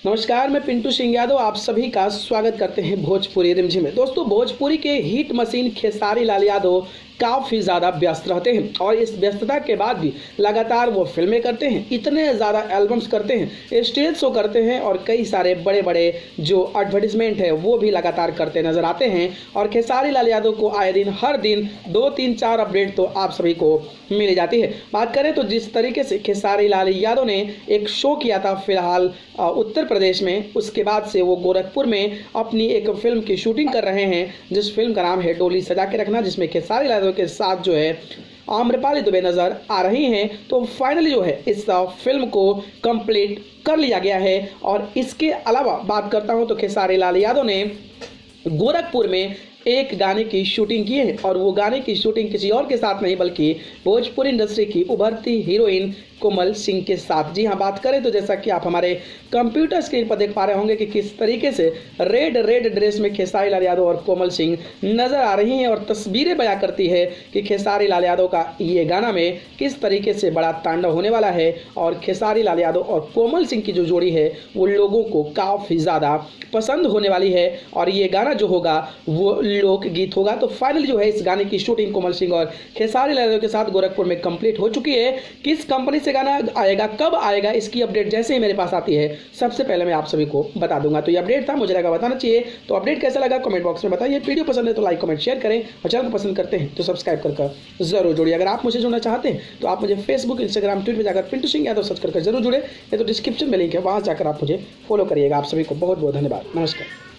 नमस्कार, मैं पिंटू सिंह यादव आप सभी का स्वागत करते हैं भोजपुरी रिमझिम में। दोस्तों, भोजपुरी के हिट मशीन खेसारी लाल यादव काफ़ी ज़्यादा व्यस्त रहते हैं और इस व्यस्तता के बाद भी लगातार वो फिल्में करते हैं, इतने ज़्यादा एल्बम्स करते हैं, स्टेज शो करते हैं और कई सारे बड़े बड़े जो एडवर्टीजमेंट है वो भी लगातार करते नजर आते हैं। और खेसारी लाल यादव को आए दिन हर दिन 2, 3, 4 अपडेट तो आप सभी को मिल जाती है। बात करें तो जिस तरीके से खेसारी लाल यादव ने एक शो किया था फिलहाल उत्तर प्रदेश में, उसके बाद से वो गोरखपुर में अपनी एक फिल्म की शूटिंग कर रहे हैं जिस फिल्म का नाम है डोली सजा के रखना, जिसमें खेसारी लाल के साथ जो है आम्रपाली दुबे नजर आ रही हैं। तो फाइनली जो है इस फिल्म को कंप्लीट कर लिया गया है। और इसके अलावा बात करता हूं तो खेसारी लाल यादव ने गोरखपुर में एक गाने की शूटिंग की है और वो गाने की शूटिंग किसी और के साथ नहीं बल्कि भोजपुरी इंडस्ट्री की उभरती हीरोइन कोमल सिंह के साथ। जी हाँ, बात करें तो जैसा कि आप हमारे कंप्यूटर स्क्रीन पर देख पा रहे होंगे कि किस तरीके से रेड ड्रेस में खेसारी लाल यादव और कोमल सिंह नजर आ रही हैं और तस्वीरें बयां करती है कि खेसारी लाल यादव का ये गाना में किस तरीके से बड़ा तांडव होने वाला है। और खेसारी लाल यादव और कोमल सिंह की जो जोड़ी है वो लोगों को काफ़ी ज़्यादा पसंद होने वाली है और ये गाना जो होगा वो लोकगीत होगा। तो फाइनली जो है इस गाने की शूटिंग कोमल सिंह और खेसारी लाल यादव के साथ गोरखपुर में कंप्लीट हो चुकी है। किस कंपनी से गाना आएगा, कब आएगा, इसकी अपडेट जैसे ही मेरे पास आती है सबसे पहले मैं आप सभी को बता दूंगा। तो ये अपडेट था, मुझे लगा बताना चाहिए। तो अपडेट कैसा लगा कमेंट बॉक्स में बताइए। वीडियो पसंद है तो लाइक कमेंट शेयर करें और चैनल को पसंद करते हैं तो सब्सक्राइब कर जरूर जुड़िए। अगर आप मुझे जुड़ना चाहते हैं तो आप मुझे फेसबुक, इंस्टाग्राम, ट्विटर पर जाकर पिंटू सिंह यादव सर्च कर जरूर जुड़े। ये तो डिस्क्रिप्शन में लिंक है, वहां जाकर आप मुझे फॉलो करिएगा। आप सभी को बहुत बहुत धन्यवाद। नमस्कार।